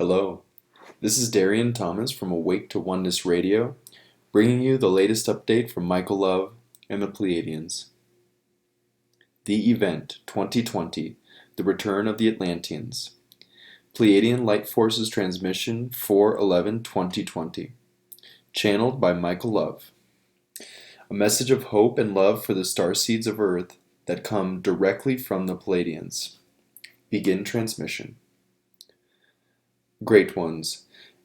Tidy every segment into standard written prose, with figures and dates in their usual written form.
Hello, this is Darien Thomas from Awake to Oneness Radio, bringing you the latest update from Michael Love and the Pleiadians. The Event 2020, The Return of the Atlanteans. Pleiadian Light Forces Transmission 4/11/2020. Channeled by Michael Love. A message of hope and love for the starseeds of Earth that come directly from the Pleiadians. Begin transmission. Great ones,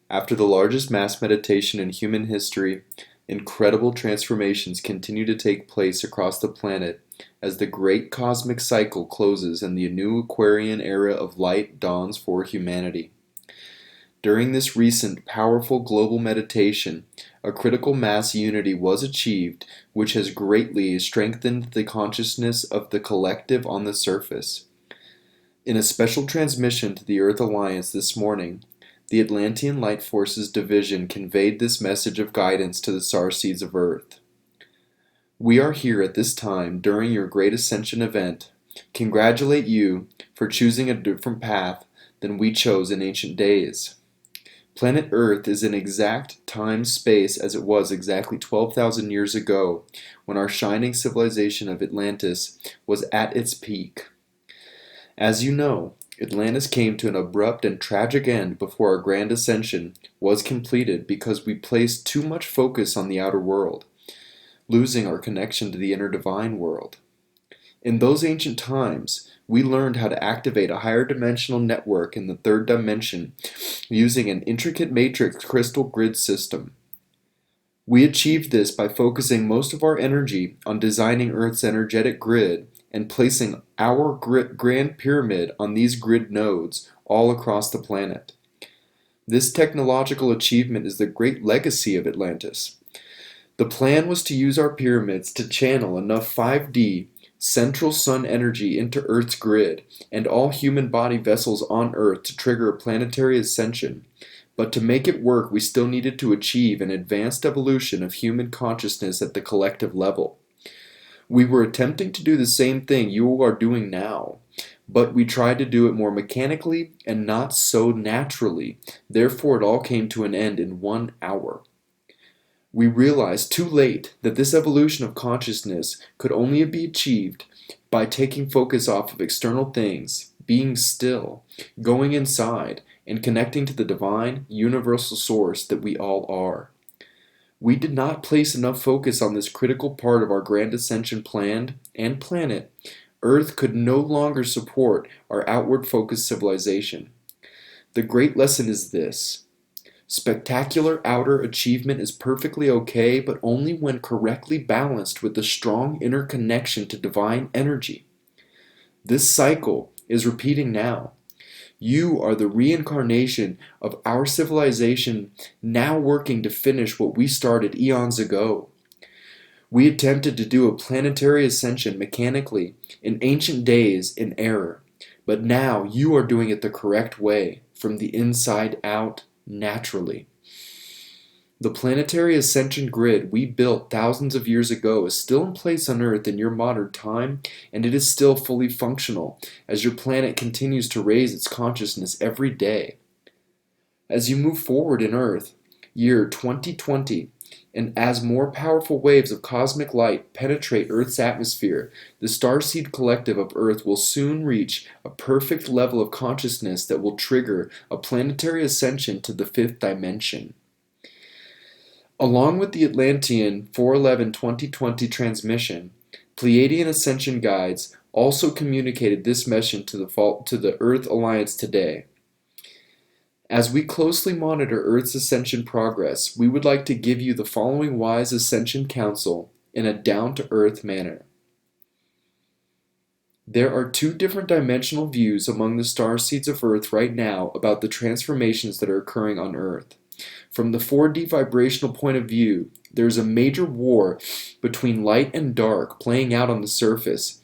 after the largest mass meditation in human history, incredible transformations continue to take place across the planet as the great cosmic cycle closes and the new Aquarian era of light dawns for humanity. During this recent, powerful global meditation, a critical mass unity was achieved, which has greatly strengthened the consciousness of the collective on the surface. In a special transmission to the Earth Alliance this morning, the Atlantean Light Forces Division conveyed this message of guidance to the starseeds of Earth. We are here at this time during your Great Ascension event, congratulate you for choosing a different path than we chose in ancient days. Planet Earth is in exact time-space as it was exactly 12,000 years ago, when our shining civilization of Atlantis was at its peak. As you know, Atlantis came to an abrupt and tragic end before our grand ascension was completed because we placed too much focus on the outer world, losing our connection to the inner divine world. In those ancient times, we learned how to activate a higher dimensional network in the third dimension using an intricate matrix crystal grid system. We achieved this by focusing most of our energy on designing Earth's energetic grid and placing our grand pyramid on these grid nodes all across the planet. This technological achievement is the great legacy of Atlantis. The plan was to use our pyramids to channel enough 5D central sun energy into Earth's grid and all human body vessels on Earth to trigger a planetary ascension. But to make it work, we still needed to achieve an advanced evolution of human consciousness at the collective level. We were attempting to do the same thing you are doing now, but we tried to do it more mechanically and not so naturally. Therefore, it all came to an end in 1 hour. We realized too late that this evolution of consciousness could only be achieved by taking focus off of external things, being still, going inside, and connecting to the divine, universal source that we all are. We did not place enough focus on this critical part of our grand ascension plan and planet. Earth could no longer support our outward-focused civilization. The great lesson is this. Spectacular outer achievement is perfectly okay, but only when correctly balanced with the strong inner connection to divine energy. This cycle is repeating now. You are the reincarnation of our civilization now working to finish what we started eons ago. We attempted to do a planetary ascension mechanically in ancient days in error, but now you are doing it the correct way, from the inside out, naturally. The planetary ascension grid we built thousands of years ago is still in place on Earth in your modern time, and it is still fully functional as your planet continues to raise its consciousness every day. As you move forward in Earth, year 2020, and as more powerful waves of cosmic light penetrate Earth's atmosphere, the starseed collective of Earth will soon reach a perfect level of consciousness that will trigger a planetary ascension to the fifth dimension. Along with the Atlantean 4/11/2020 transmission, Pleiadian Ascension Guides also communicated this message to the Earth Alliance today. As we closely monitor Earth's ascension progress, we would like to give you the following wise ascension counsel in a down-to-earth manner. There are two different dimensional views among the starseeds of Earth right now about the transformations that are occurring on Earth. From the 4D vibrational point of view, there is a major war between light and dark playing out on the surface,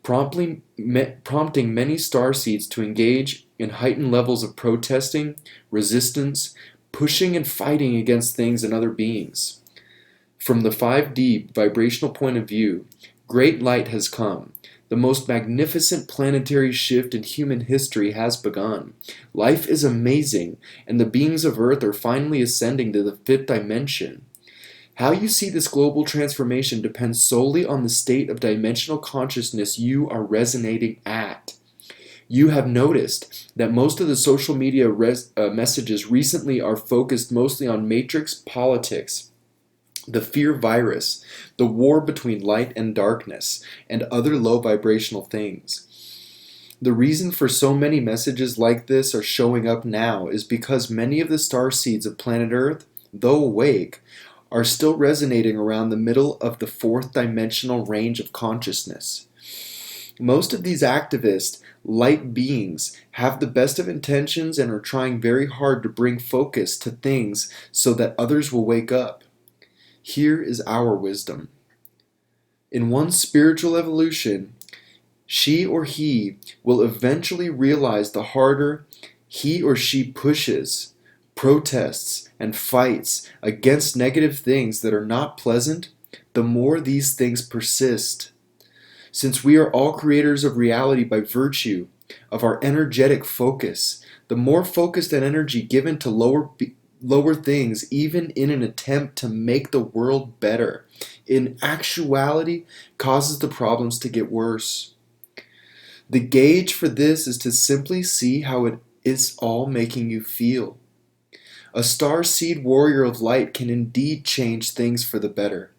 prompting many starseeds to engage in heightened levels of protesting, resistance, pushing and fighting against things and other beings. From the 5D vibrational point of view, great light has come. The most magnificent planetary shift in human history has begun. Life is amazing, and the beings of Earth are finally ascending to the fifth dimension. How you see this global transformation depends solely on the state of dimensional consciousness you are resonating at. You have noticed that most of the social media messages recently are focused mostly on matrix politics, the fear virus, the war between light and darkness, and other low vibrational things. The reason for so many messages like this are showing up now is because many of the star seeds of planet Earth, though awake, are still resonating around the middle of the fourth dimensional range of consciousness. Most of these activist, light beings have the best of intentions and are trying very hard to bring focus to things so that others will wake up. Here is our wisdom. In one's spiritual evolution, she or he will eventually realize the harder he or she pushes, protests, and fights against negative things that are not pleasant, the more these things persist. Since we are all creators of reality by virtue of our energetic focus, the more focused and energy given to lower things, even in an attempt to make the world better, in actuality causes the problems to get worse. The gauge for this is to simply see how it is all making you feel. A star seed warrior of light can indeed change things for the better.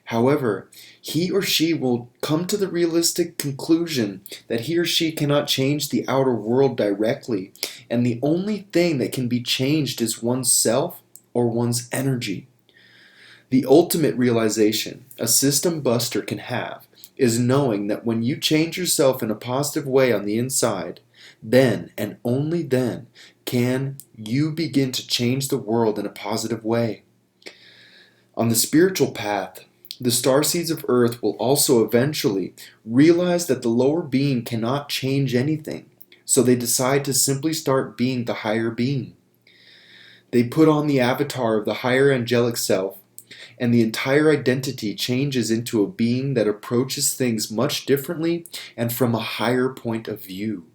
However, he or she will come to the realistic conclusion that he or she cannot change the outer world directly, and the only thing that can be changed is one's self or one's energy. The ultimate realization a system buster can have is knowing that when you change yourself in a positive way on the inside, then and only then can you begin to change the world in a positive way. On the spiritual path, the starseeds of Earth will also eventually realize that the lower being cannot change anything, so they decide to simply start being the higher being. They put on the avatar of the higher angelic self, and the entire identity changes into a being that approaches things much differently and from a higher point of view.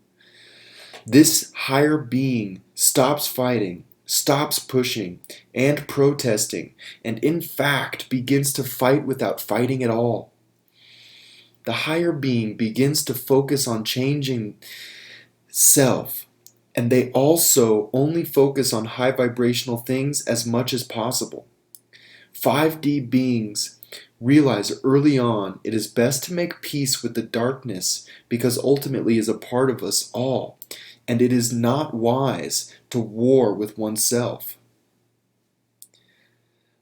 This higher being stops fighting, stops pushing and protesting, and in fact begins to fight without fighting at all. The higher being begins to focus on changing self, and they also only focus on high vibrational things as much as possible. 5D beings realize early on it is best to make peace with the darkness because ultimately it is a part of us all, and it is not wise to war with oneself.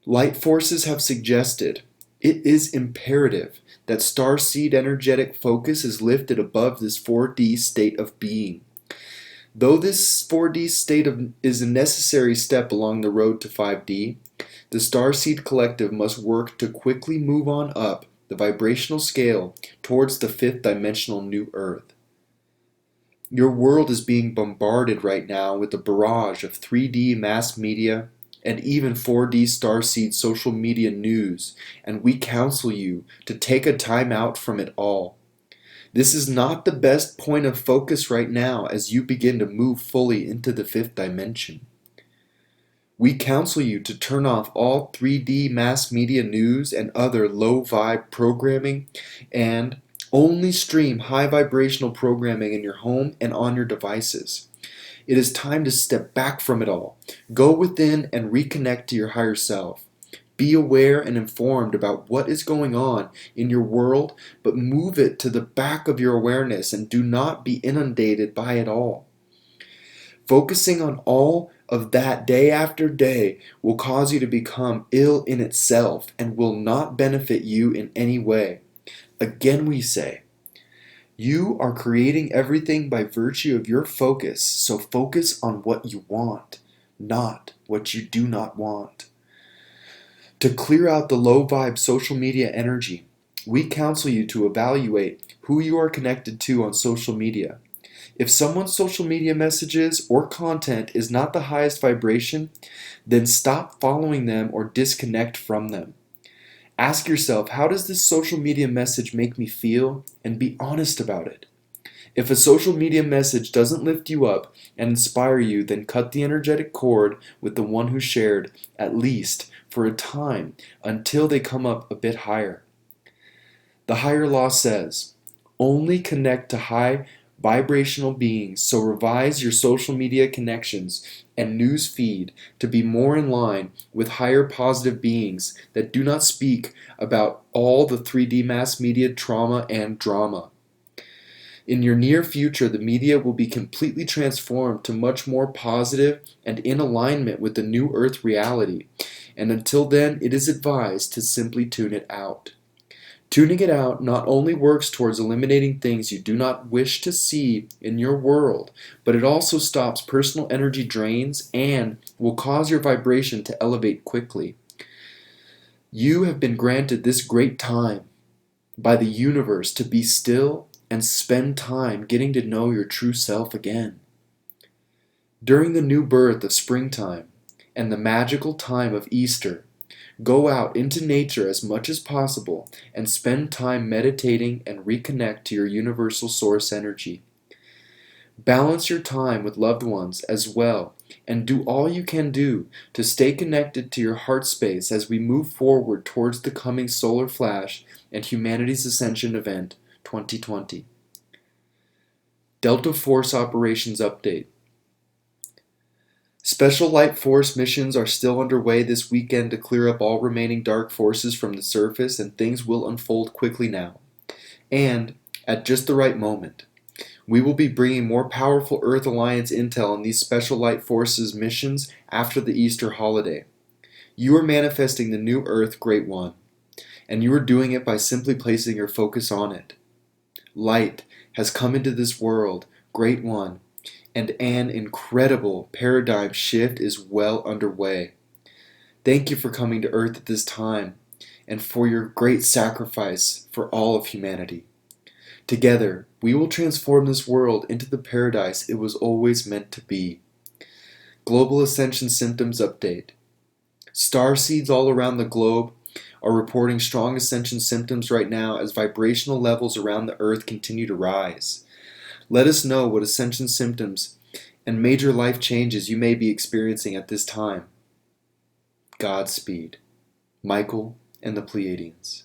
Light forces have suggested it is imperative that starseed energetic focus is lifted above this 4D state of being. Though this 4D state is a necessary step along the road to 5D, the Starseed Collective must work to quickly move on up the vibrational scale towards the fifth dimensional new Earth. Your world is being bombarded right now with a barrage of 3D mass media and even 4D Starseed social media news, and we counsel you to take a time out from it all. This is not the best point of focus right now as you begin to move fully into the fifth dimension. We counsel you to turn off all 3D mass media news and other low-vibe programming and only stream high vibrational programming in your home and on your devices. It is time to step back from it all. Go within and reconnect to your higher self. Be aware and informed about what is going on in your world, but move it to the back of your awareness and do not be inundated by it all. Focusing on all of that day after day will cause you to become ill in itself and will not benefit you in any way. Again we say, you are creating everything by virtue of your focus, so focus on what you want, not what you do not want. To clear out the low vibe social media energy, we counsel you to evaluate who you are connected to on social media. If someone's social media messages or content is not the highest vibration, then stop following them or disconnect from them. Ask yourself, how does this social media message make me feel? And be honest about it. If a social media message doesn't lift you up and inspire you, then cut the energetic cord with the one who shared, at least for a time, until they come up a bit higher. The higher law says, only connect to high vibrational beings, so revise your social media connections and news feed to be more in line with higher positive beings that do not speak about all the 3D mass media trauma and drama. In your near future, the media will be completely transformed to much more positive and in alignment with the new Earth reality, and until then, it is advised to simply tune it out. Tuning it out not only works towards eliminating things you do not wish to see in your world, but it also stops personal energy drains and will cause your vibration to elevate quickly. You have been granted this great time by the universe to be still and spend time getting to know your true self again. During the new birth of springtime and the magical time of Easter, go out into nature as much as possible and spend time meditating and reconnect to your universal source energy. Balance your time with loved ones as well, and do all you can do to stay connected to your heart space as we move forward towards the coming solar flash and humanity's ascension event 2020. Delta Force Operations Update. Special Light Force missions are still underway this weekend to clear up all remaining dark forces from the surface, and things will unfold quickly now. And, at just the right moment, we will be bringing more powerful Earth Alliance intel on these Special Light Forces missions after the Easter holiday. You are manifesting the new Earth, Great One, and you are doing it by simply placing your focus on it. Light has come into this world, Great One, and an incredible paradigm shift is well underway. Thank you for coming to Earth at this time, and for your great sacrifice for all of humanity. Together, we will transform this world into the paradise it was always meant to be. Global Ascension Symptoms Update. Starseeds all around the globe are reporting strong ascension symptoms right now as vibrational levels around the Earth continue to rise. Let us know what ascension symptoms and major life changes you may be experiencing at this time. Godspeed. Michael and the Pleiadians.